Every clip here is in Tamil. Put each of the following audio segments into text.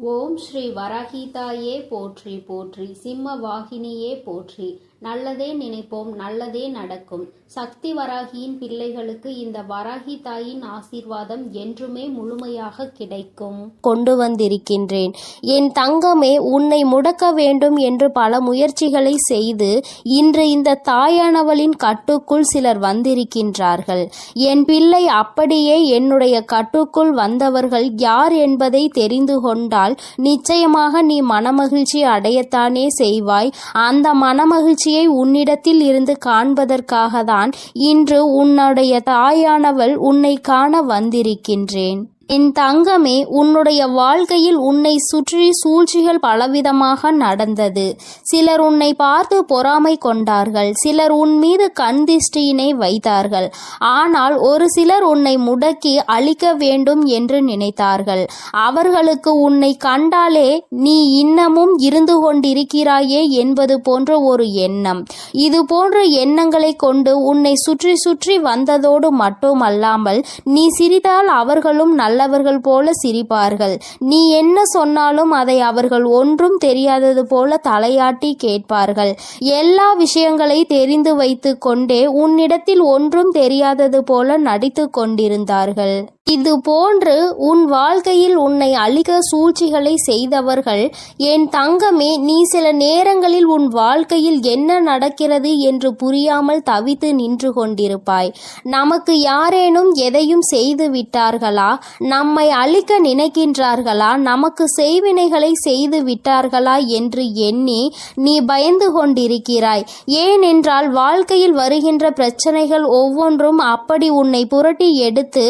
ஓம் ஸ்ரீ வராகிதாயே போற்றி போற்றி, சிம்ம வாகினியே போற்றி. நல்லதே நினைப்போம், நல்லதே நடக்கும். சக்தி வராகியின் பிள்ளைகளுக்கு இந்த வராகி தாயின் ஆசீர்வாதம் என்றுமே முழுமையாக கிடைக்கும். கொண்டு வந்திருக்கின்றேன். என் தங்கமே, உன்னை முடக்க வேண்டும் என்று பல முயற்சிகளை செய்து இன்று இந்த தாயானவளின் கட்டுக்குள் சிலர் வந்திருக்கின்றார்கள். என் பிள்ளை, அப்படியே என்னுடைய கட்டுக்குள் வந்தவர்கள் யார் என்பதை தெரிந்து கொண்டால் நிச்சயமாக நீ மனமகிழ்ச்சி அடையத்தானே செய்வாய். அந்த மனமகிழ்ச்சி உன்னிடத்தில் இருந்து காண்பதற்காக தான் இன்று உன்னுடைய தாயானவள் உன்னை காண வந்திருக்கின்றேன். என் தங்கமே, உன்னுடைய வாழ்க்கையில் உன்னை சுற்றி சூழ்ச்சிகள் பலவிதமாக நடந்தது. சிலர் உன்னை பார்த்து பொறாமை கொண்டார்கள், சிலர் உன் மீது கண் திஷ்டியினை வைத்தார்கள். ஆனால் ஒரு சிலர் உன்னை முடக்கி அழிக்க வேண்டும் என்று நினைத்தார்கள். அவர்களுக்கு உன்னை கண்டாலே நீ இன்னமும் இருந்து கொண்டிருக்கிறாயே என்பது போன்ற ஒரு எண்ணம். இது போன்ற எண்ணங்களை கொண்டு உன்னை சுற்றி சுற்றி வந்ததோடு மட்டுமல்லாமல் நீ சிரித்தால் அவர்களும் நல்லவர்கள் போல சிரிப்பார்கள். நீ என்ன சொன்னாலும் அதை அவர்கள் ஒன்றும் தெரியாதது போல தலையாட்டி கேட்பார்கள். எல்லா விஷயங்களை தெரிந்து வைத்து கொண்டே உன்னிடத்தில் ஒன்றும் தெரியாதது போல நடித்து கொண்டிருந்தார்கள். இது போன்று உன் வாழ்க்கையில் உன்னை அழிக்க சூழ்ச்சிகளை செய்தவர்கள், என் தங்கமே, நீ சில நேரங்களில் உன் வாழ்க்கையில் என்ன நடக்கிறது என்று புரியாமல் தவித்து நின்று கொண்டிருப்பாய். நமக்கு யாரேனும் எதையும் செய்து விட்டார்களா, நம்மை அழிக்க நினைக்கின்றார்களா, நமக்கு செய்வினைகளை செய்து விட்டார்களா என்று எண்ணி நீ பயந்து கொண்டிருக்கிறாய். ஏனென்றால் வாழ்க்கையில் வருகின்ற பிரச்சனைகள் ஒவ்வொன்றும் அப்படி உன்னை புரட்டி எடுத்து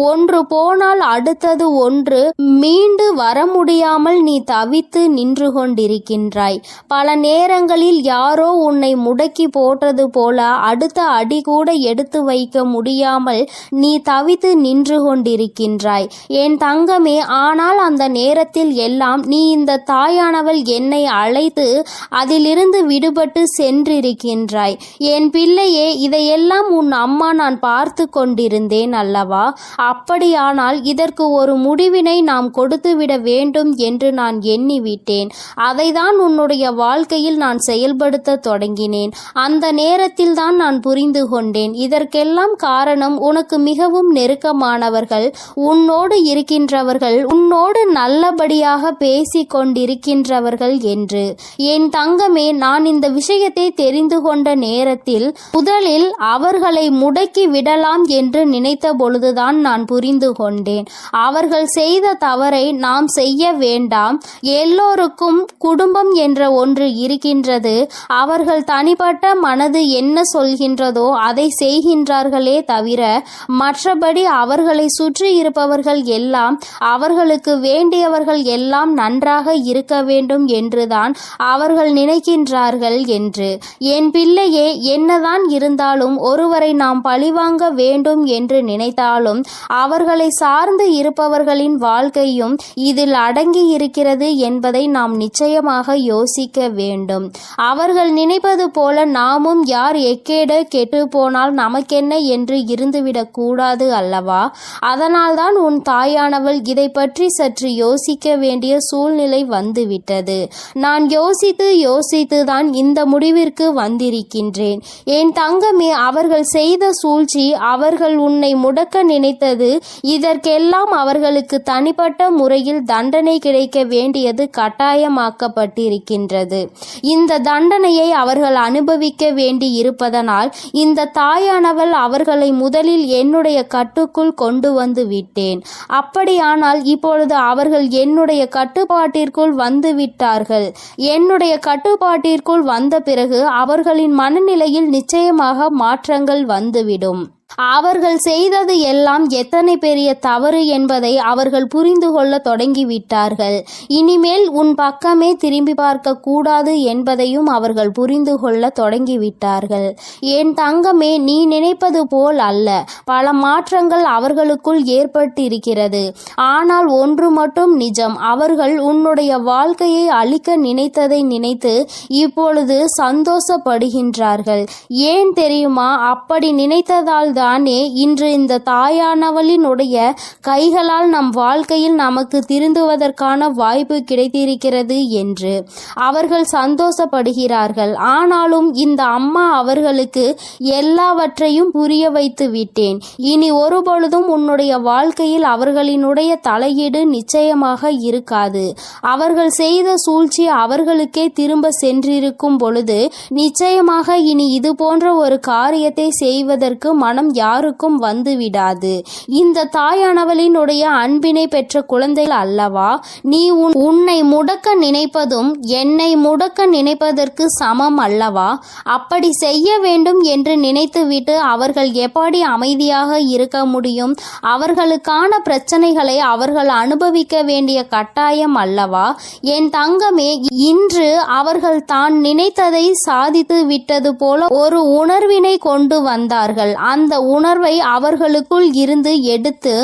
ஒன்று போனால் அடுத்தது ஒன்று மீண்டு வர முடியாமல் நீ தவித்து நின்று கொண்டிருக்கின்றாய். பல நேரங்களில் யாரோ உன்னை முடக்கி போட்டது போல அடுத்த அடி கூட எடுத்து வைக்க முடியாமல் நீ தவித்து நின்று கொண்டிருக்கின்றாய் என் தங்கமே. ஆனால் அந்த நேரத்தில் எல்லாம் நீ இந்த தாயானவள் என்னை அழைத்து அதிலிருந்து விடுபட்டு சென்றிருக்கின்றாய். என் பிள்ளையே, இதையெல்லாம் உன் அம்மா நான் பார்த்து கொண்டிருந்தேன் அல்லவா? அப்படியானால் இதற்கு ஒரு முடிவினை நாம் கொடுத்துவிட வேண்டும் என்று நான் எண்ணிவிட்டேன். அதைதான் உன்னுடைய வாழ்க்கையில் நான் செயல்படுத்த தொடங்கினேன். அந்த நேரத்தில் தான் நான் புரிந்து கொண்டேன், இதற்கெல்லாம் காரணம் உனக்கு மிகவும் நெருக்கமானவர்கள், உன்னோடு இருக்கின்றவர்கள், உன்னோடு நல்லபடியாக பேசி கொண்டிருக்கின்றவர்கள் என்று. என் தங்கமே, நான் இந்த விஷயத்தை தெரிந்து கொண்ட நேரத்தில் முதலில் அவர்களை முடக்கி விடலாம் என்று நினைத்த பொழுதுதான் நான் புரிந்து கொண்டேன். அவர்கள் செய்த தவறை நாம் செய்ய வேண்டாம். எல்லோருக்கும் குடும்பம் என்ற ஒன்று இருக்கின்றது. அவர்கள் தனிப்பட்ட மனது என்ன சொல்கின்றதோ அதை செய்கின்றார்களே தவிர மற்றபடி அவர்களை சுற்றி இருப்பவர்கள் எல்லாம் அவர்களுக்கு வேண்டியவர்கள் எல்லாம் நன்றாக இருக்க வேண்டும் என்றுதான் அவர்கள் நினைக்கின்றார்கள் என்று. என் பிள்ளையே, என்னதான் இருந்தாலும் ஒருவரை நாம் பழிவாங்க வேண்டும் என்று நினைத்தாலும் அவர்களை சார்ந்து இருப்பவர்களின் வாழ்க்கையும் இதில் அடங்கி இருக்கிறது என்பதை நாம் நிச்சயமாக யோசிக்க வேண்டும். அவர்கள் நினைப்பது போல நாமும் யார் எக்கேட கெட்டு போனால் நமக்கென்ன என்று இருந்துவிடக் கூடாது அல்லவா? அதனால்தான் உன் தாயானவள் இதை பற்றி சற்று யோசிக்க வேண்டிய சூழ்நிலை வந்துவிட்டது. நான் யோசித்து தான் இந்த முடிவிற்கு வந்திருக்கின்றேன். என் தங்கமே, அவர்கள் செய்த சூழ்ச்சி, அவர்கள் உன்னை முடக்க நினைத்தது, இதற்கெல்லாம் அவர்களுக்கு தனிப்பட்ட முறையில் தண்டனை கிடைக்க வேண்டியது கட்டாயமாக்கப்பட்டிருக்கின்றது. இந்த தண்டனையை அவர்கள் அனுபவிக்க வேண்டி இருப்பதனால் இந்த தாயானவள் அவர்களை முதலில் என்னுடைய கட்டுக்குள் கொண்டு வந்து விட்டேன். அப்படியானால் இப்பொழுது அவர்கள் என்னுடைய கட்டுப்பாட்டிற்குள் வந்து விட்டார்கள். என்னுடைய கட்டுப்பாட்டிற்குள் வந்த பிறகு அவர்களின் மனநிலையில் நிச்சயமாக மாற்றங்கள் வந்துவிடும். அவர்கள் செய்தது எல்லாம் எத்தனை பெரிய தவறு என்பதை அவர்கள் புரிந்து கொள்ள தொடங்கிவிட்டார்கள். இனிமேல் உன் பக்கமே திரும்பி பார்க்க கூடாது என்பதையும் அவர்கள் புரிந்து கொள்ள தொடங்கிவிட்டார்கள். என் தங்கமே, நீ நினைப்பது போல் அல்ல. பல மாற்றங்கள் அவர்களுக்குள் ஏற்பட்டிருக்கிறது. ஆனால் ஒன்று மட்டும் நிஜம், அவர்கள் உன்னுடைய வாழ்க்கையை அழிக்க நினைத்ததை நினைத்து இப்பொழுது சந்தோஷப்படுகின்றார்கள். ஏன் தெரியுமா? அப்படி நினைத்ததால் தானே இன்று இந்த தாயானவளினுடைய கைகளால் நம் வாழ்க்கையில் நமக்கு திருந்துவதற்கான வாய்ப்பு கிடைத்திருக்கிறது என்று அவர்கள் சந்தோஷப்படுகிறார்கள். ஆனாலும் இந்த அம்மா அவர்களுக்கு எல்லாவற்றையும் புரிய வைத்து விட்டேன். இனி ஒருபொழுதும் உன்னுடைய வாழ்க்கையில் அவர்களினுடைய தலையீடு நிச்சயமாக இருக்காது. அவர்கள் செய்த சூழ்ச்சி அவர்களுக்கே திரும்ப சென்றிருக்கும் பொழுது நிச்சயமாக இனி இது போன்ற ஒரு காரியத்தை செய்வதற்கு மனம் யாருக்கும் வந்துவிடாது. இந்த தாயானவளினுடைய அன்பினை பெற்ற குழந்தைகள் அல்லவா நீ உன்னை முடக்க நினைப்பதும் என்னை முடக்க நினைப்பதற்கு சமம் அல்லவா? அப்படி செய்ய வேண்டும் என்று நினைத்துவிட்டு அவர்கள் எப்படி அமைதியாக இருக்க முடியும்? அவர்களுக்கான பிரச்சனைகளை அவர்கள் அனுபவிக்க வேண்டிய கட்டாயம் அல்லவா? என் தங்கமே, இன்று அவர்கள் தான் நினைத்ததை சாதித்து விட்டது போல ஒரு உணர்வினை கொண்டு வந்தார்கள். அந்த உணர்வை அவர்களுக்குள் இருந்து எடுத்து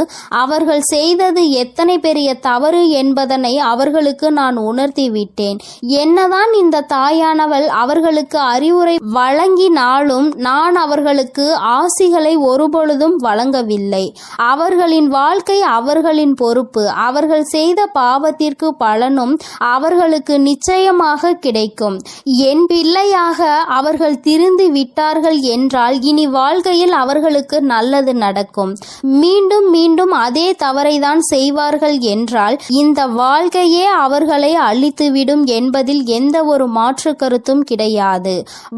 அவர்கள் செய்தது எத்தனை பெரிய தவறு என்பதனை அவர்களுக்கு நான் உணர்த்தி விட்டேன். என்னதான் இந்த தாயானவள் அவர்களுக்கு அறிவுரை வழங்கினாலும் நான் அவர்களுக்கு ஆசிகளை ஒருபொழுதும் வழங்கவில்லை. அவர்களின் வாழ்க்கை அவர்களின் பொறுப்பு. அவர்கள் செய்த பாவத்திற்கு பலனும் அவர்களுக்கு நிச்சயமாக கிடைக்கும். என் பிள்ளையாக அவர்கள் திருந்து விட்டார்கள் என்றால் இனி வாழ்க்கையில் அவர்களுக்கு நல்லது நடக்கும். மீண்டும் மீண்டும் அதே தவறை தான் செய்வார்கள் என்றால் இந்த வாழ்க்கையே அவர்களை அழித்துவிடும் என்பதில் எந்த ஒரு மாற்று கருத்தும் கிடையாது.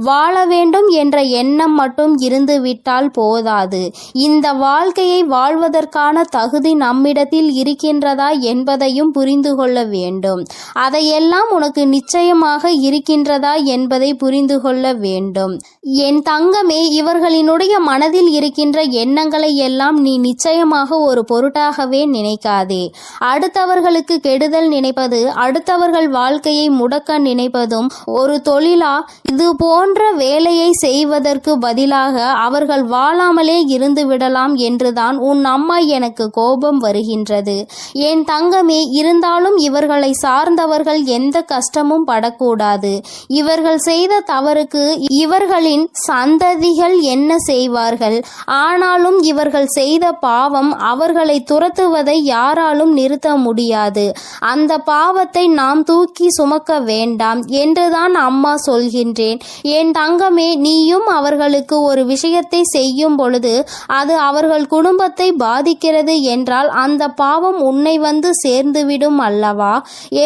வாழ வேண்டும் என்ற எண்ணம் மட்டும் இருந்து விட்டால் போதாது. இந்த வாழ்க்கையை வாழ்வதற்கான தகுதி நம்மிடத்தில் இருக்கின்றதா என்பதையும் புரிந்து கொள்ள வேண்டும். அதையெல்லாம் உனக்கு நிச்சயமாக இருக்கின்றதா என்பதை புரிந்து கொள்ள வேண்டும். என் தங்கமே, இவர்களினுடைய மனதில் இருக்கின்ற எண்ணங்களை எல்லாம் நீ நிச்சயமாக ஒரு பொருட்டாகவே நினைக்காதே. அடுத்தவர்களுக்கு கெடுதல் நினைப்பது, அடுத்தவர்கள் வாழ்க்கையை முடக்க நினைப்பதும் ஒரு தொழிலா? இது போன்ற வேலையை செய்வதற்கு பதிலாக அவர்கள் வாழாமலே இருந்து விடலாம் என்றுதான் உன் அம்மா எனக்கு கோபம் வருகின்றது. என் தங்கமே, இருந்தாலும் இவர்களை சார்ந்தவர்கள் எந்த கஷ்டமும் படக்கூடாது. இவர்கள் செய்த தவறுக்கு இவர்களின் சந்ததிகள் என்ன செய்வார்கள்? ஆனாலும் இவர்கள் செய்த பாவம் அவர்களை துரத்துவதை யாராலும் நிறுத்த முடியாது. அந்த பாவத்தை நாம் தூக்கி சுமக்க வேண்டாம் என்றுதான் அம்மா சொல்கின்றேன். என் தங்கமே, நீயும் அவர்களுக்கு ஒரு விஷயத்தை செய்யும் பொழுது அது அவர்கள் குடும்பத்தை பாதிக்கிறது என்றால் அந்த பாவம் உன்னை வந்து சேர்ந்துவிடும் அல்லவா?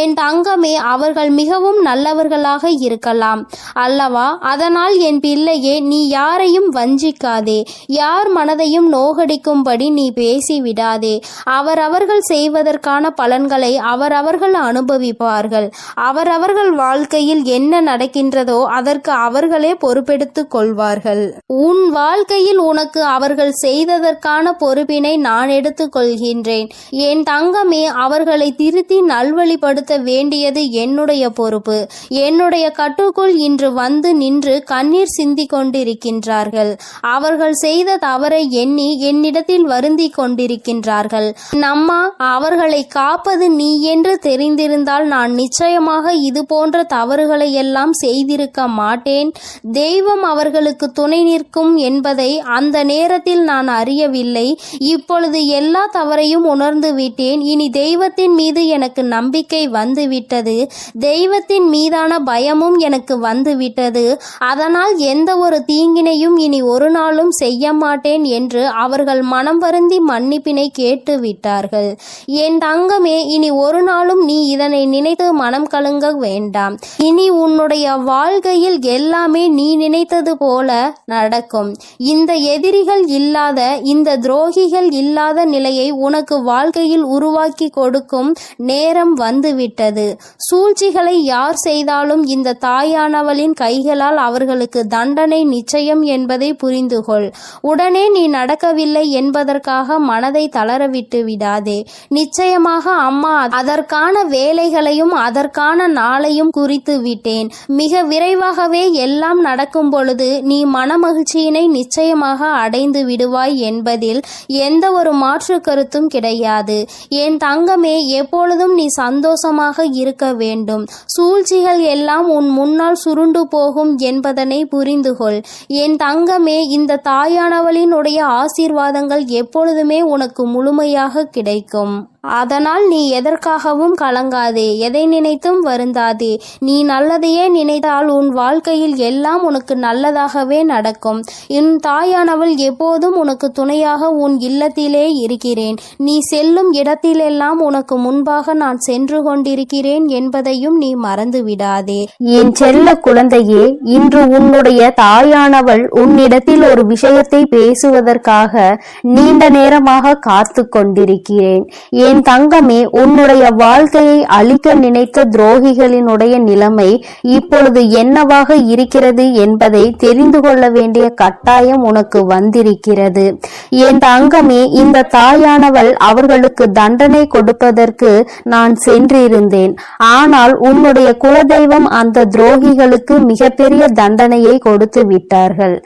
என் தங்கமே, அவர்கள் மிகவும் நல்லவர்களாக இருக்கலாம் அல்லவா? அதனால் என் பிள்ளையே, நீ யாரையும் வஞ்சிக்காதே. யார் மனதையும் நோகடிக்கும்படி நீ பேசிவிடாதே. அவரவர்கள் செய்வதற்கான பலன்களை அவரவர்கள் அனுபவிப்பார்கள். அவரவர்கள் வாழ்க்கையில் என்ன நடக்கின்றதோ அதற்கு அவர்களே பொறுப்பெடுத்துக் கொள்வார்கள். உன் வாழ்க்கையில் உனக்கு அவர்கள் செய்ததற்கான பொறுப்பினை நான் எடுத்துக் கொள்கின்றேன். என் தங்கமே, அவர்களை திருத்தி நல்வழிப்படுத்த வேண்டியது என்னுடைய பொறுப்பு. என்னுடைய கட்டுக்குள் இன்று வந்து நின்று கண்ணீர் சிந்தி கொண்டிருக்கின்றார்கள். அவர்கள் செய்த தவறை எண்ணி என்னிடத்தில் வருந்தி கொண்டிருக்கின்றார்கள். நம்மா, அவர்களை காப்பது நீ என்று தெரிந்திருந்தால் நான் நிச்சயமாக இது போன்ற தவறுகளை எல்லாம் செய்திருக்க மாட்டேன். தெய்வம் அவர்களுக்கு துணை நிற்கும் என்பதை அந்த நேரத்தில் நான் அறியவில்லை. இப்பொழுது எல்லா தவறையும் உணர்ந்து விட்டேன். இனி தெய்வத்தின் மீது எனக்கு நம்பிக்கை வந்துவிட்டது. தெய்வத்தின் மீதான பயமும் எனக்கு வந்துவிட்டது. அதனால் எந்த ஒரு தீங்கினையும் இனி ஒரு நாளும் செய்ய மாட்டேன் என்று அவர்கள் மனம் வருந்தி மன்னிப்பினை கேட்டு விட்டார்கள். என் தங்கமே, இனி ஒரு நாளும் நீ இதனை நினைத்து மனம் கலங்க வேண்டாம். இனி உன்னுடைய வாழ்க்கையில் எல்லாமே நீ நினைத்தது போல நடக்கும். இந்த எதிரிகள் இல்லாத, இந்த துரோகிகள் இல்லாத நிலையை உனக்கு வாழ்க்கையில் உருவாக்கி கொடுக்கும் நேரம் வந்துவிட்டது. சூழ்ச்சிகளை யார் செய்தாலும் இந்த தாயானவளின் கைகளால் அவர்களுக்கு தண்டனை நிச்சயம் என்பதை புரிந்துகொள். உடனே நீ நடக்கவில்லை என்பதற்காக மனதை தளரவிட்டு விடாதே. நிச்சயமாக அம்மா அதற்கான வேலைகளையும் அதற்கான நாளையும் குறித்து விட்டேன். மிக விரைவாகவே எல்லாம் நடக்கும் பொழுது நீ மனமகிழ்ச்சியினை நிச்சயமாக அடைந்து விடுவாய் என்பதில் எந்த ஒரு மாற்று கருத்தும் கிடையாது. என் தங்கமே, எப்பொழுதும் நீ சந்தோஷமாக இருக்க வேண்டும். சூழ்ச்சிகள் எல்லாம் உன் முன்னால் சுருண்டு போகும் என்பதனை புரிந்துகொள். என் தங்கமே, இந்த தாயா தாயானவளினுடைய ஆசீர்வாதங்கள் எப்பொழுதுமே உனக்கு முழுமையாக கிடைக்கும். அதனால் நீ எதற்காகவும் கலங்காதே, எதை நினைத்தும் வருந்தாதே. நீ நல்லதையே நினைத்தால் உன் வாழ்க்கையில் எல்லாம் உனக்கு நல்லதாகவே நடக்கும். என் தாயானவள் எப்போதும் உனக்கு துணையாக உன் இல்லத்திலே இருக்கிறேன். நீ செல்லும் இடத்திலெல்லாம் உனக்கு முன்பாக நான் சென்று கொண்டிருக்கிறேன் என்பதையும் நீ மறந்து விடாதே. என் செல்ல குழந்தையே, இன்று உன்னுடைய தாயானவள் உன்னிடத்தில் ஒரு விஷயத்தை பேசுவதற்காக நீண்ட நேரமாக காத்து கொண்டிருக்கிறேன். என் தங்கமே, உன்னுடைய வாழ்க்கையை அழிக்க நினைத்த துரோகிகளினுடைய நிலைமை இப்பொழுது என்னவாக இருக்கிறது என்பதை தெரிந்து கொள்ள வேண்டிய கட்டாயம் உனக்கு வந்திருக்கிறது. என் தங்கமே, இந்த தாயானவள் அவர்களுக்கு தண்டனை கொடுப்பதற்கு நான் சென்றிருந்தேன். ஆனால் உன்னுடைய குலதெய்வம் அந்த துரோகிகளுக்கு மிகப்பெரிய தண்டனையை கொடுத்து விட்டார்கள்.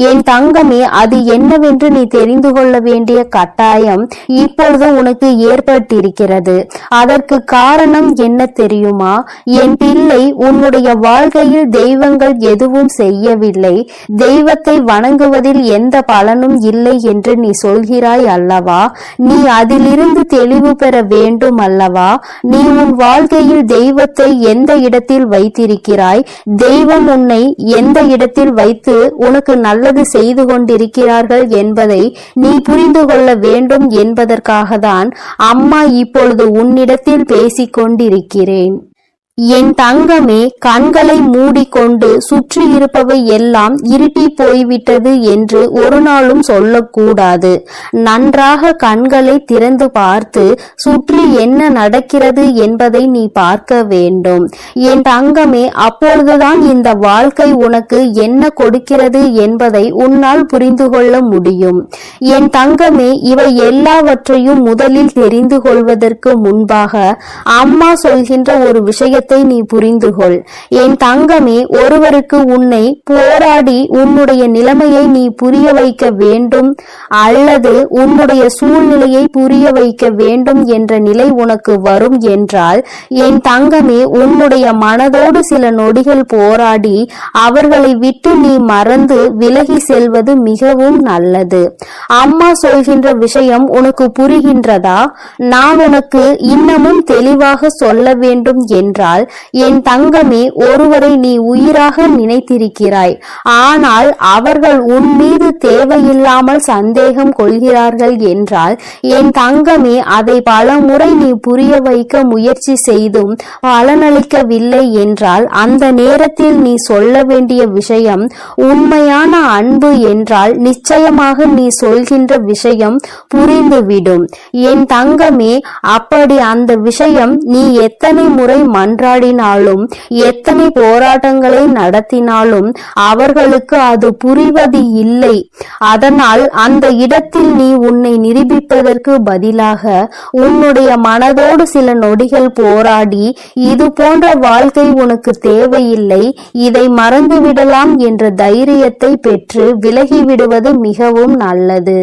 என் தங்கமே, அது என்னவென்று நீ தெரிந்து கொள்ள வேண்டிய கட்டாயம் இப்பொழுது உனக்கு ஏற்பட்டிருக்கிறது. அதற்கு காரணம் என்ன தெரியுமா? என் பிள்ளை, உன்னுடைய வாழ்க்கையில் தெய்வங்கள் எதுவும் செய்யவில்லை, தெய்வத்தை வணங்குவதில் எந்த பலனும் இல்லை என்று நீ சொல்கிறாய் அல்லவா? நீ அதிலிருந்து தெளிவு பெற வேண்டும் அல்லவா? நீ உன் வாழ்க்கையில் தெய்வத்தை எந்த இடத்தில் வைத்திருக்கிறாய்? தெய்வம் உன்னை எந்த இடத்தில் வைத்து உனக்கு நல்லது செய்து கொண்டிருக்கிறார்கள் என்பதை நீ புரிந்து கொள்ள வேண்டும் என்பதற்காக தான் அம்மா இப்பொழுது உன்னிடத்தில் பேசிக் கொண்டிருக்கிறேன். என் தங்கமே, கண்களை மூடிக்கொண்டு சுற்றி இருப்பவை எல்லாம் இருட்டி போய்விட்டது என்று ஒரு நாளும் சொல்லக்கூடாது. நன்றாக கண்களை திறந்து பார்த்து சுற்றி என்ன நடக்கிறது என்பதை நீ பார்க்க வேண்டும். என் தங்கமே, அப்பொழுதுதான் இந்த வாழ்க்கை உனக்கு என்ன கொடுக்கிறது என்பதை உன்னால் புரிந்து கொள்ள முடியும். என் தங்கமே, இவை எல்லாவற்றையும் முதலில் தெரிந்து கொள்வதற்கு முன்பாக அம்மா சொல்கின்ற ஒரு விஷயத்தை நீ புரிந்து கொள். என் தங்கமே, ஒருவருக்கு உன்னை போராடி உன்னுடைய நிலைமையை நீ புரிய வைக்க வேண்டும் அல்லது உன்னுடைய சூழ்நிலையை புரிய வைக்க வேண்டும் என்ற நிலை உனக்கு வரும் என்றால், என் தங்கமே, உன்னுடைய மனதோடு சில நொடிகள் போராடி அவர்களை விட்டு நீ மறந்து விலகி செல்வது மிகவும் நல்லது. அம்மா சொல்கின்ற விஷயம் உனக்கு புரிகின்றதா? நான் உனக்கு இன்னமும் தெளிவாக சொல்ல வேண்டும் என்றால், என் தங்கமே, ஒருவரை நீ உயிராக நினைத்திருக்கிறாய். ஆனால் அவர்கள் உன் மீது தேவையில்லாமல் சந்தேகம் கொள்கிறார்கள் என்றால், என் தங்கமே, அதை பல முறை நீ புரிய வைக்க முயற்சி செய்தும் பலனளிக்கவில்லை என்றால், அந்த நேரத்தில் நீ சொல்ல வேண்டிய விஷயம் உண்மையான அன்பு என்றால் நிச்சயமாக நீ சொல்கின்ற விஷயம் புரிந்துவிடும். என் தங்கமே, அப்படி அந்த விஷயம் நீ எத்தனை முறை மன்றாடினாலும் எத்தனை போராட்டங்களை நடத்தினாலும் அவர்களுக்கு அது புரிவது இல்லை. அதனால் அந்த இடத்தில் நீ உன்னை நிரூபிப்பதற்கு பதிலாக உன்னுடைய மனதோடு சில நொடிகள் போராடி இது போன்ற வாழ்க்கை உனக்கு தேவையில்லை, இதை மறந்துவிடலாம் என்ற தைரியத்தை பெற்று விலகிவிடுவது மிகவும் நல்லது.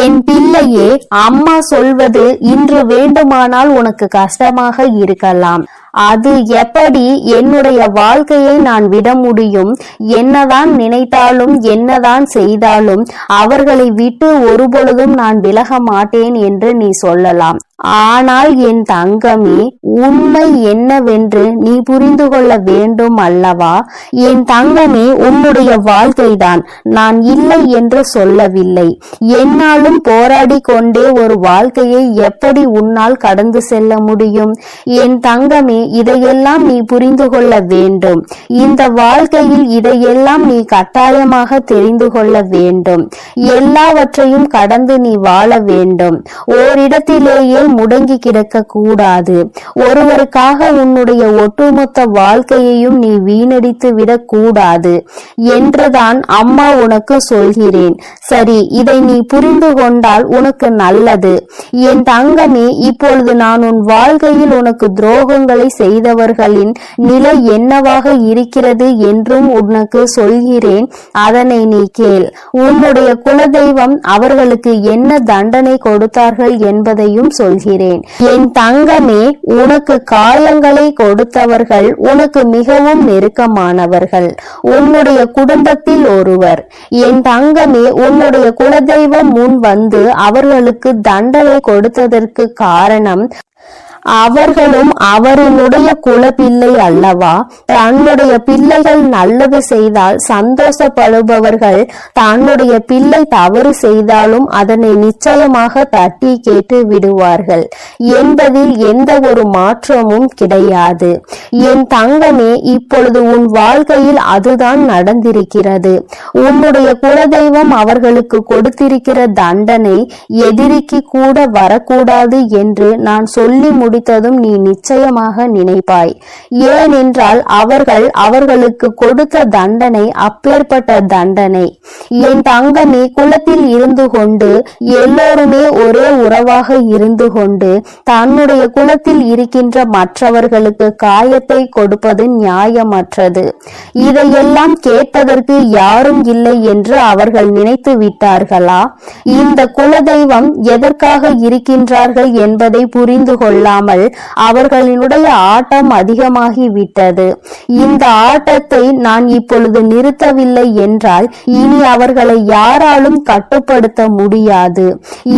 என் பிள்ளையே, அம்மா சொல்வது இன்று வேண்டுமானால் உனக்கு கஷ்டமாக இருக்கலாம். அது எப்படி என்னுடைய வாழ்க்கையை நான் விட முடியும்? என்னதான் நினைத்தாலும் என்னதான் செய்தாலும் அவர்களை விட்டு ஒருபொழுதும் நான் விலக மாட்டேன் என்று நீ சொல்லலாம். ஆனால் என் தங்கமே, உண்மை என்னவென்று நீ புரிந்து கொள்ள வேண்டும் அல்லவா? என் தங்கமே, உன்னுடைய வாழ்க்கைதான், நான் இல்லை என்று சொல்லவில்லை. என்னாலும் போராடி கொண்டே ஒரு வாழ்க்கையை எப்படி உன்னால் கடந்து செல்ல முடியும்? என் தங்கமே, இதையெல்லாம் நீ புரிந்து கொள்ள வேண்டும். இந்த வாழ்க்கையில் இதையெல்லாம் நீ கட்டாயமாக தெரிந்து கொள்ள வேண்டும். எல்லாவற்றையும் கடந்து நீ வாழ வேண்டும். ஓரிடத்திலேயே முடங்கி கிடக்க கூடாது. ஒருவருக்காக உன்னுடைய ஒட்டுமொத்த வாழ்க்கையையும் நீ வீணடித்து விடக் கூடாது என்றுதான் அம்மா உனக்கு சொல்கிறேன். சரி, இதை நீ புரிந்து கொண்டால் உனக்கு நல்லது. என் தங்கமே, இப்பொழுது நான் உன் வாழ்க்கையில் உனக்கு துரோகங்களை செய்தவர்களின் நிலை என்னவாக இருக்கிறது என்றும் உனக்கு சொல்கிறேன், அதனை நீ கேள். உன்னுடைய குலதெய்வம் அவர்களுக்கு என்ன தண்டனை கொடுத்தார்கள் என்பதையும் சொல்கிறேன். என் தங்கமே, உனக்கு காயங்களை கொடுத்தவர்கள் உனக்கு மிகவும் நெருக்கமானவர்கள், உன்னுடைய குடும்பத்தில் ஒருவர். என் தங்கமே, உன்னுடைய குலதெய்வம் முன் வந்து அவர்களுக்கு தண்டனை கொடுத்ததற்கு காரணம், அவர்களும் அவருடைய குலப்பிள்ளை அல்லவா? தன்னுடைய பிள்ளைகள் நல்லது செய்தால் சந்தோஷப்படுபவர்கள் தன்னுடைய பிள்ளை தவறு செய்தாலும் அதனை நிச்சயமாக தட்டி கேட்டு விடுவார்கள் என்பதில் எந்த ஒரு மாற்றமும் கிடையாது. என் தங்கமே, இப்பொழுது உன் வாழ்க்கையில் அதுதான் நடந்திருக்கிறது. உன்னுடைய குலதெய்வம் அவர்களுக்கு கொடுத்திருக்கிற தண்டனை எதிரிக்கு கூட வரக்கூடாது என்று நான் சொல்லி முடித்ததும் நீ நிச்சயமாக நினைப்பாய். ஏனென்றால் அவர்களுக்கு கொடுத்த தண்டனை அப்பேற்பட்ட தண்டனை. என் தங்கமே, குலத்தில் இருந்து கொண்டு எல்லோருமே ஒரே உறவாக இருந்து கொண்டு தன்னுடைய குலத்தில் இருக்கின்ற மற்றவர்களுக்கு காயத்தை கொடுப்பது நியாயமற்றது. இதையெல்லாம் கேட்பதற்கு யாரும் இல்லை என்று அவர்கள் நினைத்து விட்டார்களா? இந்த குலதெய்வம் எதற்காக இருக்கின்றார்கள் என்பதை புரிந்து கொள்ளாமல் அவர்களினுடைய ஆட்டம் அதிகமாகி விட்டது. இந்த ஆட்டத்தை நான் இப்பொழுது நிறுத்தவில்லை என்றால் இனி அவர்களை யாராலும் கட்டுப்படுத்த முடியாது.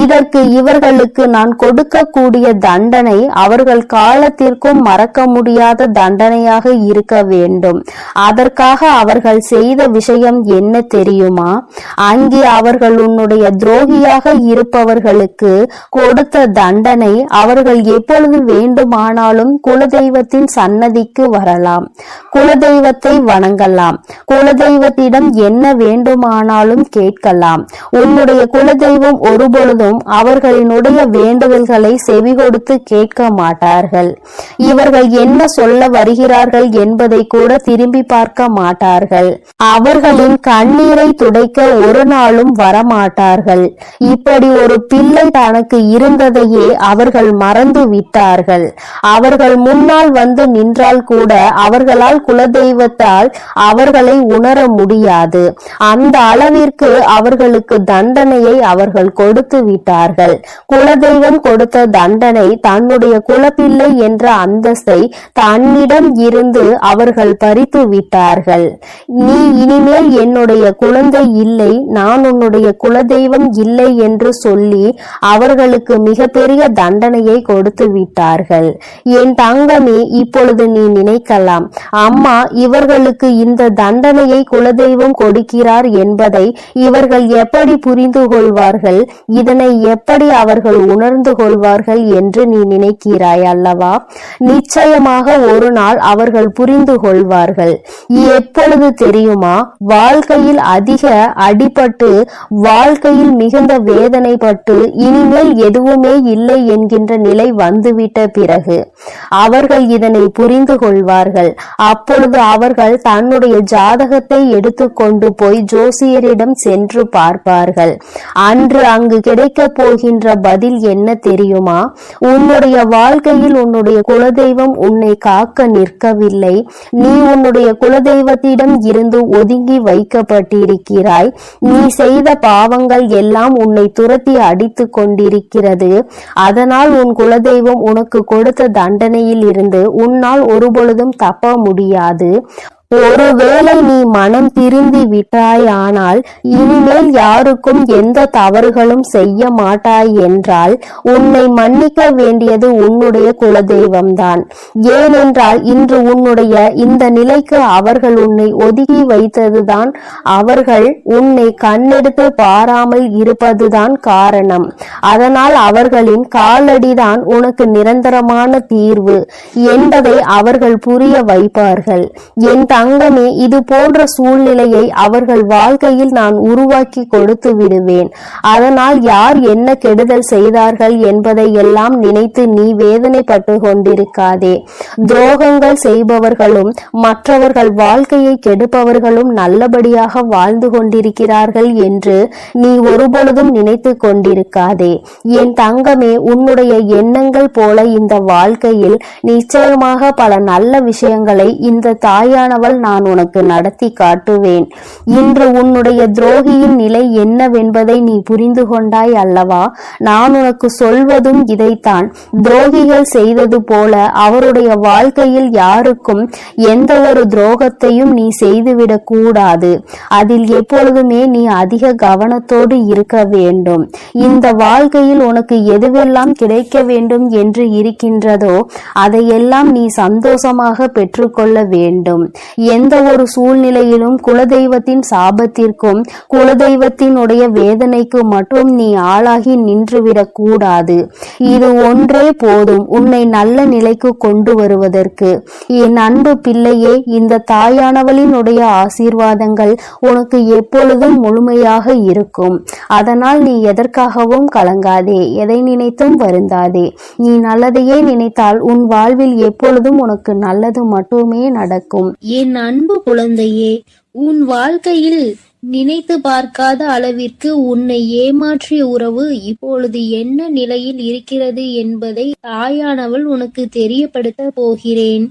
இதற்கு இவர்களுக்கு நான் கொடுக்கக்கூடிய தண்டனை அவர்கள் காலத்திற்கும் மறக்க முடியாத தண்டனையாக இருக்க வேண்டும். அதற்காக அவர்கள் செய்த விஷயம் என்ன தெரியுமா? அங்கே அவர்கள் உன்னுடைய துரோகியாக இருப்பவர்களுக்கு கொடுத்த தண்டனை, அவர்கள் எப்பொழுது வேண்டுமானாலும் குலதெய்வத்தின் சன்னதிக்கு வரலாம், குலதெய்வத்தை வணங்கலாம், குலதெய்வத்திடம் என்ன வேண்டுமானாலும் கேட்கலாம். உன்னுடைய குலதெய்வம் ஒருபொழுதும் அவர்களினுடைய வேண்டுதல்களை செவி கொடுத்து கேட்க மாட்டார்கள். இவர்கள் என்ன சொல்ல வருகிறார்கள் என்பதை கூட திரும்பி பார்க்க மாட்டார்கள். அவர்களின் கண்ணீரை துடைக்க ஒரு நாளும் வரமாட்டார்கள். இப்படி ஒரு பிள்ளை தனக்கு இருந்ததையே அவர்கள் மறந்து விட்டார்கள். அவர்கள் முன்னால் வந்து நின்றால் கூட அவர்களால் குலதெய்வத்தால் அவர்களை உணர முடியாது. அந்த அளவிற்கு அவர்களுக்கு தண்டனையை அவர்கள் கொடுத்து விட்டார்கள். குலதெய்வம் கொடுத்த தண்டனை தன்னுடைய குலப்பிள்ளை என்ற அந்தஸ்தை தன்னிடம் இருந்து அவர்கள் பறித்து விட்டார்கள். நீ இனிமேல் என்னுடைய குழந்தை இல்லை, நான் உன்னுடைய குலதெய்வம் இல்லை என்று சொல்லி அவர்களுக்கு மிகப்பெரிய தண்டனையை கொடுத்து விட்டார்கள். என் தங்கமே, இப்பொழுது நீ நினைக்கலாம், அம்மா இவர்களுக்கு இந்த தண்டனையை குலதெய்வம் கொடுக்கிறார் என்பதை இவர்கள் எப்படி புரிந்து கொள்வார்கள், இதனை எப்படி அவர்கள் உணர்ந்து கொள்வார்கள் என்று நீ நினைக்கிறாய் அல்லவா? நிச்சயமாக ஒரு நாள் அவர்கள் புரிந்து கொள்வார்கள். எப்பொழுது தெரியுமா? வாழ்க்கையில் அதிக அடிபட்டு வாழ்க்கையில் மிகுந்த வேதனைப்பட்டு இனிமேல் எதுவுமே இல்லை என்கின்ற நிலை வந்துவிட்ட பிறகு அவர்கள் இதனை புரிந்து கொள்வார்கள். அப்பொழுது அவர்கள் தன்னுடைய ஜாதகத்தை எடுத்துக்கொண்டு போய் ஜோசியரிடம் சென்று பார்ப்பார்கள். அன்று அங்கு கிடைக்க போகின்ற பதில் என்ன தெரியுமா? உன்னுடைய வாழ்க்கையில் உன்னுடைய குலதெய்வம் உன்னை காக்க நிற்கவில்லை. நீ உன்னுடைய குலதெய்வத்திடம் இருந்து ஒதுங்கி வைக்கப்பட்டிருக்கிறாய். நீ செய்த பாவங்கள் எல்லாம் உன்னை துரத்தி அடித்து கொண்டிருக்கிறது. அதனால் உன் குலதெய்வம் உனக்கு கொடுத்த தண்டனையில் இருந்து உன்னால் ஒருபொழுதும் தப்ப முடியாது. ஒருவேளை நீ மனம் திருந்தி விட்டாயானால் இனிமேல் யாருக்கும் எந்த தவறுகளும் செய்ய மாட்டாய் என்றால் உன்னை மன்னிக்க வேண்டியது உன்னுடைய குலதெய்வம்தான். ஏனென்றால் இன்று உன்னுடைய இந்த நிலைக்கு அவர்கள் உன்னை ஒதுக்கி வைத்ததுதான், அவர்கள் உன்னை கண்ணெடுத்து பாராமல் இருப்பதுதான் காரணம். அதனால் அவர்களின் காலடிதான் உனக்கு நிரந்தரமான தீர்வு என்பதை அவர்கள் புரிய வைப்பார்கள். என் தங்கமே, இது போன்ற சூழ்நிலையை அவர்கள் வாழ்க்கையில் நான் உருவாக்கி கொடுத்து விடுவேன். அதனால் யார் என்ன கெடுதல் செய்தார்கள் என்பதை எல்லாம் நினைத்து நீ வேதனைப்பட்டு கொண்டிருக்காதே. துரோகங்கள் செய்பவர்களும் மற்றவர்கள் வாழ்க்கையை கெடுப்பவர்களும் நல்லபடியாக வாழ்ந்து கொண்டிருக்கிறார்கள் என்று நீ ஒருபொழுதும் நினைத்து கொண்டிருக்காதே. என் தங்கமே, உன்னுடைய எண்ணங்கள் போல இந்த வாழ்க்கையில் நிச்சயமாக பல நல்ல விஷயங்களை இந்த தாயானவள் நான் உனக்கு நடத்தி காட்டுவேன். இன்று உன்னுடைய துரோகியின் நிலை என்னவென்பதை நீ புரிந்து கொண்டாய் அல்லவா? நான் உனக்கு சொல்வதும் இதைத்தான். துரோகிகள் செய்தது போல அவருடைய வாழ்க்கையில் யாருக்கும் எந்த ஒரு துரோகத்தையும் நீ செய்துவிடக் கூடாது. அதில் எப்பொழுதுமே நீ அதிக கவனத்தோடு இருக்க வேண்டும். இந்த வாழ்க்கையில் உனக்கு எதுவெல்லாம் கிடைக்க வேண்டும் என்று இருக்கின்றதோ அதையெல்லாம் நீ சந்தோஷமாக பெற்றுக்கொள்ள வேண்டும். எந்த ஒரு சூழ்நிலையிலும் குலதெய்வத்தின் சாபத்திற்கும் குலதெய்வத்தினுடைய வேதனைக்கு மட்டும் நீ ஆளாகி நின்றுவிடக் கூடாது. இது ஒன்றே போதும் உன்னை நல்ல நிலைக்கு கொண்டு வருவதற்கு. என் அன்பு பிள்ளையே, இந்த தாயானவளினுடைய ஆசீர்வாதங்கள் உனக்கு எப்பொழுதும் முழுமையாக இருக்கும். அதனால் நீ எதற்காகவும் கலங்காதே, எதை நினைத்தும் வருந்தாதே. நீ நல்லதையே நினைத்தால் உன் வாழ்வில் எப்பொழுதும் உனக்கு நல்லது மட்டுமே நடக்கும். என் அன்பு குழந்தையே, உன் வாழ்க்கையில் நினைத்து பார்க்காத அளவிற்கு உன்னை ஏமாற்றிய உறவு இப்பொழுது என்ன நிலையில் இருக்கிறது என்பதை தாயானவள் உனக்கு தெரியப்படுத்த போகிறேன்.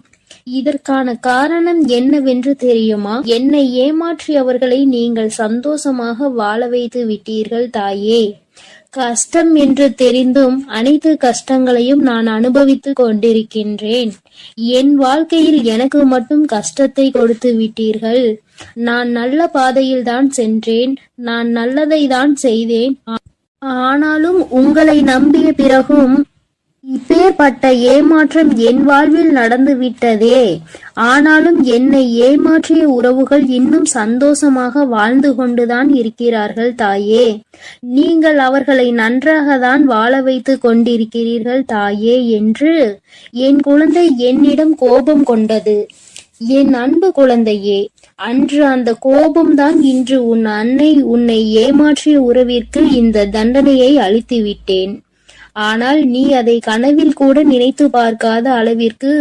இதற்கான காரணம் என்னவென்று தெரியுமா? என்னை ஏமாற்றியவர்களை நீங்கள் சந்தோஷமாக வாழ வைத்து விட்டீர்கள் தாயே. கஷ்டம் என்று தெரிந்தும் அனைத்து கஷ்டங்களையும் நான் அனுபவித்துக் கொண்டிருக்கின்றேன். என் வாழ்க்கையில் எனக்கு மட்டும் கஷ்டத்தை கொடுத்து விட்டீர்கள். நான் நல்ல பாதையில் தான் சென்றேன், நான் நல்லதை தான் செய்தேன். ஆனாலும் உங்களை நம்பிய பிறகும் இப்பேற்பட்ட ஏமாற்றம் என் வாழ்வில் நடந்து விட்டதே. ஆனாலும் என்னை ஏமாற்றிய உறவுகள் இன்னும் சந்தோஷமாக வாழ்ந்து கொண்டுதான் இருக்கிறார்கள் தாயே. நீங்கள் அவர்களை நன்றாக தான் வாழ வைத்து கொண்டிருக்கிறீர்கள் தாயே என்று என் குழந்தை என்னிடம் கோபம் கொண்டது. என் அன்பு குழந்தையே, அன்று அந்த கோபம்தான் இன்று உன் அன்னை உன்னை ஏமாற்றிய உறவிற்கு இந்த தண்டனையை அளித்து விட்டேன். ஆனால் நீ அதை கனவில் கூட நினைத்து பார்க்காத அளவிற்கு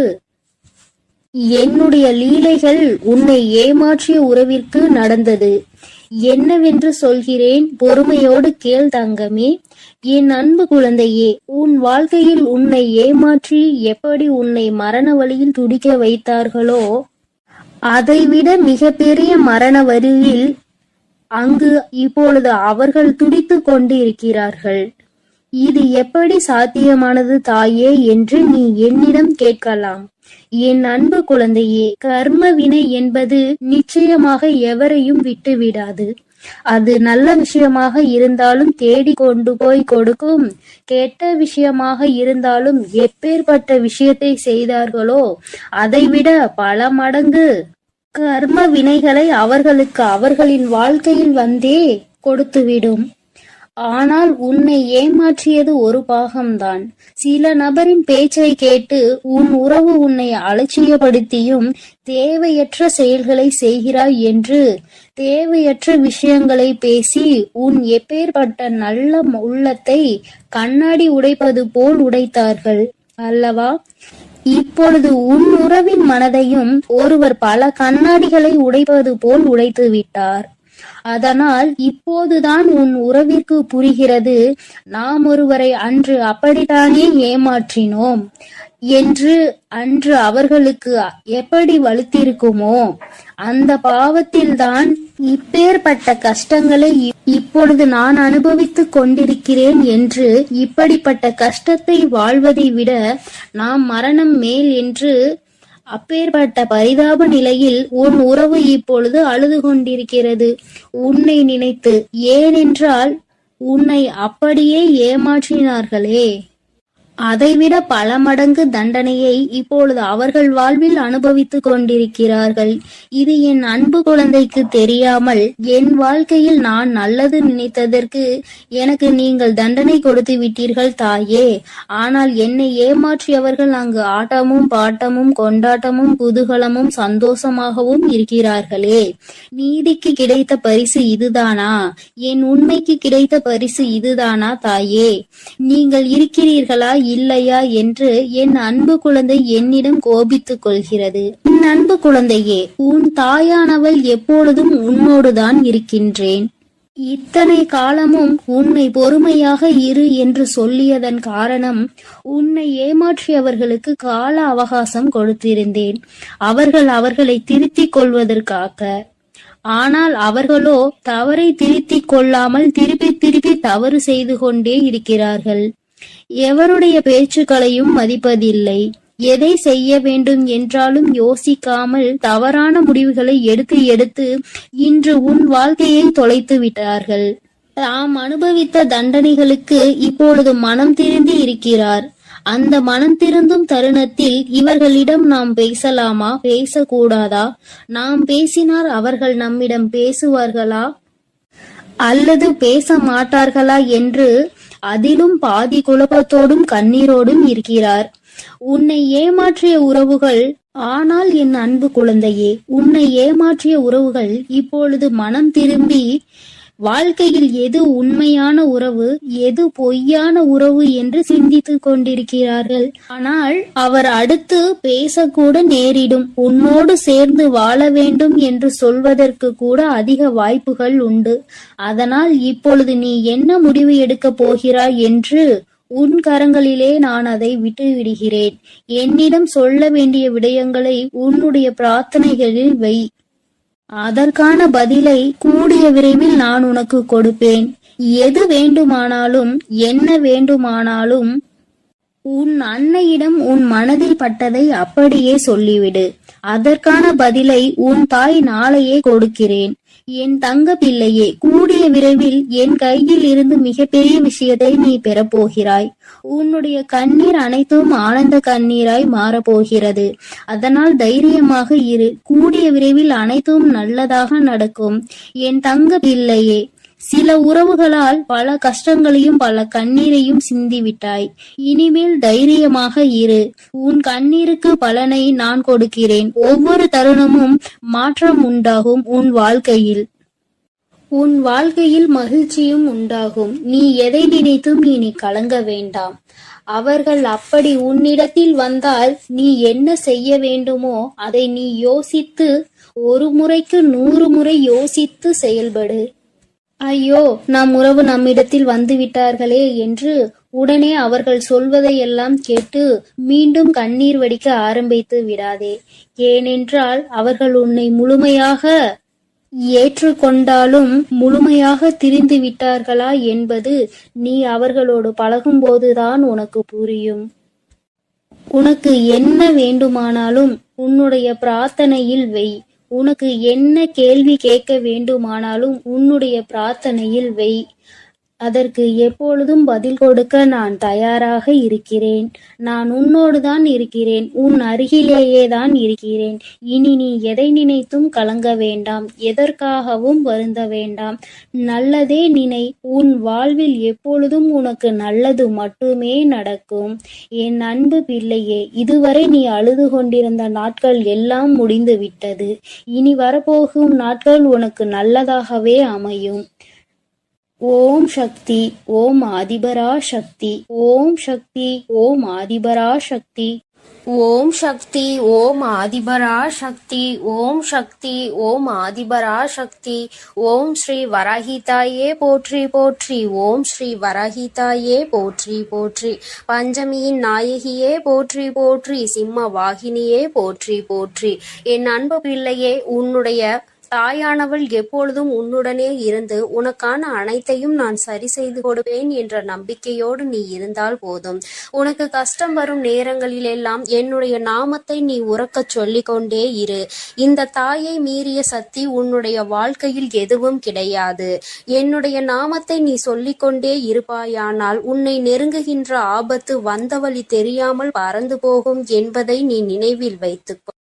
என்னுடைய லீலைகள் உன்னை ஏமாற்றிய உறவிற்கு நடந்தது. என்னவென்று சொல்கிறேன், பொறுமையோடு கேள் தங்கமே. என் அன்பு குழந்தையே, உன் வாழ்க்கையில் உன்னை ஏமாற்றி எப்படி உன்னை மரண வழியில் துடிக்க வைத்தார்களோ அதைவிட மிகப்பெரிய மரண வழியில் அங்கு இப்பொழுது அவர்கள் துடித்து கொண்டு இருக்கிறார்கள். இது எப்படி சாத்தியமானது தாயே என்று நீ என்னிடம் கேட்கலாம். என் அன்பு குழந்தையே, கர்ம வினை என்பது நிச்சயமாக எவரையும் விட்டு விடாது. அது நல்ல விஷயமாக இருந்தாலும் தேடி கொண்டு போய் கொடுக்கும், கெட்ட விஷயமாக இருந்தாலும் எப்பேற்பட்ட விஷயத்தை செய்தார்களோ அதைவிட பல மடங்கு கர்ம வினைகளை அவர்களுக்கு அவர்களின் வாழ்க்கையில் வந்தே கொடுத்துவிடும். ஆனால் உன்னை ஏமாற்றியது ஒரு பாகம்தான். சில நபரின் பேச்சை கேட்டு உன் உறவு உன்னை அலட்சியப்படுத்தியும் தேவையற்ற செயல்களை செய்கிறாய் என்று தேவையற்ற விஷயங்களை பேசி உன் எப்பேற்பட்ட நல்ல உள்ளத்தை கண்ணாடி உடைப்பது போல் உடைத்தார்கள் அல்லவா? இப்பொழுது உன் உறவின் மனதையும் ஒருவர் பல கண்ணாடிகளை உடைப்பது போல் உடைத்து விட்டார். அதனால் இப்போதுதான் உன் உறவிற்கு புரிகிறது, நாம் ஒருவரை அன்று அப்படித்தானே ஏமாற்றினோம் என்று. அன்று அவர்களுக்கு எப்படி வலுத்திருக்குமோ அந்த பாவத்தில்தான் இப்பேற்பட்ட கஷ்டங்களை இப்பொழுது நான் அனுபவித்துக் கொண்டிருக்கிறேன் என்று. இப்படிப்பட்ட கஷ்டத்தை வாழ்வதை விட நாம் மரணம் மேல் என்று அப்பேற்பட்ட பரிதாப நிலையில் உன் உறவு இப்பொழுது அழுது கொண்டிருக்கிறது உன்னை நினைத்து. ஏனென்றால் உன்னை அப்படியே ஏமாற்றினார்களே. அதைவிட பல மடங்கு தண்டனையை இப்பொழுது அவர்கள் வாழ்வில் அனுபவித்துக் கொண்டிருக்கிறார்கள். இது என் அன்பு குழந்தைக்கு தெரியாமல் என் வாழ்க்கையில் நான் நல்லது நினைத்ததற்கு எனக்கு நீங்கள் தண்டனை கொடுத்து விட்டீர்கள் தாயே. ஆனால் என்னை ஏமாற்றியவர்கள் அங்கு ஆட்டமும் பாட்டமும் கொண்டாட்டமும் குதூகலமும் சந்தோஷமாகவும் இருக்கிறார்களே. நீதிக்கு கிடைத்த பரிசு இதுதானா? என் உண்மைக்கு கிடைத்த பரிசு இதுதானா தாயே? நீங்கள் இருக்கிறீர்களா இல்லையா என்று என் அன்பு குழந்தை என்னிடம் கோபித்துக் கொள்கிறது. என் அன்பு குழந்தையே, உன் தாயானவள் எப்பொழுதும் உன்னோடுதான் இருக்கின்றேன். இத்தனை காலமும் உன்னை பொறுமையாக இரு என்று சொல்லியதன் காரணம், உன்னை ஏமாற்றியவர்களுக்கு கால அவகாசம் கொடுத்திருந்தேன், அவர்களை திருத்திக் கொள்வதற்காக. ஆனால் அவர்களோ தவறை திருத்திக் கொள்ளாமல் திருப்பி தவறு செய்து கொண்டே இருக்கிறார்கள். எவருடைய பேச்சுக்களையும் மதிப்பதில்லை. எதை செய்ய வேண்டும் என்றாலும் யோசிக்காமல் தவறான முடிவுகளை எடுத்து இன்று உன் வாழ்க்கையை தொலைத்து விட்டார்கள். தாம் அனுபவித்த தண்டனைகளுக்கு இப்பொழுது மனம் திருந்தி இருக்கிறார். அந்த மனம் திருந்தும் தருணத்தில் இவர்களிடம் நாம் பேசலாமா, பேசக்கூடாதா? நாம் பேசினால் அவர்கள் நம்மிடம் பேசுவார்களா அல்லது பேச மாட்டார்களா என்று அதிலும் பாதி குழப்பத்தோடும் கண்ணீரோடும் இருக்கிறார். உன்னை ஏமாற்றிய உறவுகள், ஆனால் என் அன்பு குழந்தையே, உன்னை ஏமாற்றிய உறவுகள் இப்பொழுது மனம் திரும்பி வாழ்க்கையில் எது உண்மையான உறவு, எது பொய்யான உறவு என்று சிந்தித்துக் கொண்டிருக்கிறார்கள். ஆனால் அவர் அடுத்து பேசக்கூட நேரிடும். உன்னோடு சேர்ந்து வாழ வேண்டும் என்று சொல்வதற்கு கூட அதிக வாய்ப்புகள் உண்டு. அதனால் இப்பொழுது நீ என்ன முடிவு எடுக்கப் போகிறாய் என்று உன் கரங்களிலே நான் அதை விட்டுவிடுகிறேன். என்னிடம் சொல்ல வேண்டிய விடயங்களை உன்னுடைய பிரார்த்தனைகளில் வை. அதற்கான பதிலை கூடிய விரைவில் நான் உனக்கு கொடுப்பேன். எது வேண்டுமானாலும் என்ன வேண்டுமானாலும் உன் அன்னையிடம் உன் மனதில் பட்டதை அப்படியே சொல்லிவிடு. அதற்கான பதிலை உன் தாய் நாளையே கொடுக்கிறேன். என் தங்க பிள்ளையே, கூடிய விரைவில் என் கையில் இருந்து மிகப்பெரிய விஷயத்தை நீ பெறப்போகிறாய். உன்னுடைய கண்ணீர் அனைத்தும் ஆனந்த கண்ணீராய் மாறப்போகிறது. அதனால் தைரியமாக இரு. கூடிய விரைவில் அனைத்தும் நல்லதாக நடக்கும். என் தங்க பிள்ளையே, சில உறவுகளால் பல கஷ்டங்களையும் பல கண்ணீரையும் சிந்திவிட்டாய். இனிமேல் தைரியமாக இரு. உன் கண்ணீருக்கு பலனை நான் கொடுக்கிறேன். ஒவ்வொரு தருணமும் மாற்றம் உண்டாகும். உன் வாழ்க்கையில் மகிழ்ச்சியும் உண்டாகும். நீ எதை நினைத்தும் இனி கலங்க வேண்டாம். அவர்கள் அப்படி உன்னிடத்தில் வந்தால் நீ என்ன செய்ய வேண்டுமோ அதை நீ யோசித்து, ஒரு முறைக்கு 100 முறை யோசித்து செயல்படு. ஐயோ, நம் உறவு நம்மிடத்தில் வந்து விட்டார்களே என்று உடனே அவர்கள் சொல்வதையெல்லாம் கேட்டு மீண்டும் கண்ணீர் வடிக்க ஆரம்பித்து விடாதே. ஏனென்றால் அவர்கள் உன்னை முழுமையாக ஏற்றுக்கொண்டாலும் முழுமையாக திரிந்து விட்டார்களா என்பது நீ அவர்களோடு பழகும்போதுதான் உனக்கு புரியும். உனக்கு என்ன வேண்டுமானாலும் உன்னுடைய பிரார்த்தனையில் வை. உனக்கு என்ன கேள்வி கேட்க வேண்டுமானாலும் உன்னுடைய பிரார்த்தனையில் வை. அதற்கு எப்பொழுதும் பதில் கொடுக்க நான் தயாராக இருக்கிறேன். நான் உன்னோடுதான் இருக்கிறேன். உன் அருகிலேயே தான் இருக்கிறேன். இனி நீ எதை நினைத்தும் கலங்க வேண்டாம். எதற்காகவும் வருந்த வேண்டாம். நல்லதே நினை. உன் வாழ்வில் எப்பொழுதும் உனக்கு நல்லது மட்டுமே நடக்கும். என் அன்பு பிள்ளையே, இதுவரை நீ அழுது கொண்டிருந்த நாட்கள் எல்லாம் முடிந்து விட்டது. இனி வரப்போகும் நாட்கள் உனக்கு நல்லதாகவே அமையும். ஓம் சக்தி, ஓம் ஆதிபரா சக்தி, ஓம் சக்தி, ஓம் ஆதிபரா சக்தி, ஓம் சக்தி, ஓம் ஆதிபரா சக்தி, ஓம் சக்தி, ஓம் ஆதிபரா சக்தி. ஓம் ஸ்ரீ வராஹிதாயே போற்றி போற்றி, ஓம் ஸ்ரீ வராஹிதாயே போற்றி போற்றி. பஞ்சமியின் நாயகியே போற்றி போற்றி, சிம்ம வாகினியே போற்றி போற்றி. என் அன்பு பிள்ளையே, உன்னுடைய தாயானவள் எப்பொழுதும் உன்னுடனே இருந்து உனக்கான அனைத்தையும் நான் சரி செய்து கொடுப்பேன் என்ற நம்பிக்கையோடு நீ இருந்தால் போதும். உனக்கு கஷ்டம் வரும் நேரங்களிலெல்லாம் என்னுடைய நாமத்தை நீ உரக்கச் சொல்லிக் கொண்டே இரு. இந்த தாயை மீறிய சக்தி உன்னுடைய வாழ்க்கையில் எதுவும் கிடையாது. என்னுடைய நாமத்தை நீ சொல்லிக்கொண்டே இருப்பாயானால் உன்னை நெருங்குகின்ற ஆபத்து வந்த வழி தெரியாமல் பறந்து போகும் என்பதை நீ நினைவில் வைத்துக்கொள்.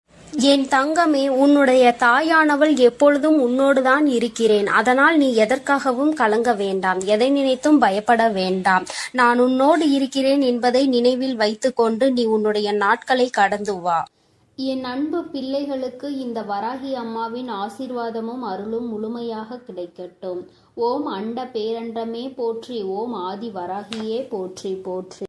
என் தங்கமே, உன்னுடைய தாயானவள் எப்பொழுதும் உன்னோடுதான் இருக்கிறேன். அதனால் நீ எதற்காகவும் கலங்க வேண்டாம், எதை நினைத்தும் பயப்பட வேண்டாம். நான் உன்னோடு இருக்கிறேன் என்பதை நினைவில் வைத்துக்கொண்டு நீ உன்னுடைய நாட்களை கடந்து வா. என் அன்பு பிள்ளைகளுக்கு இந்த வராகி அம்மாவின் ஆசீர்வாதமும் அருளும் முழுமையாக கிடைக்கட்டும். ஓம் அண்ட பேரண்டமே போற்றி, ஓம் ஆதி வராகியே போற்றி போற்றி.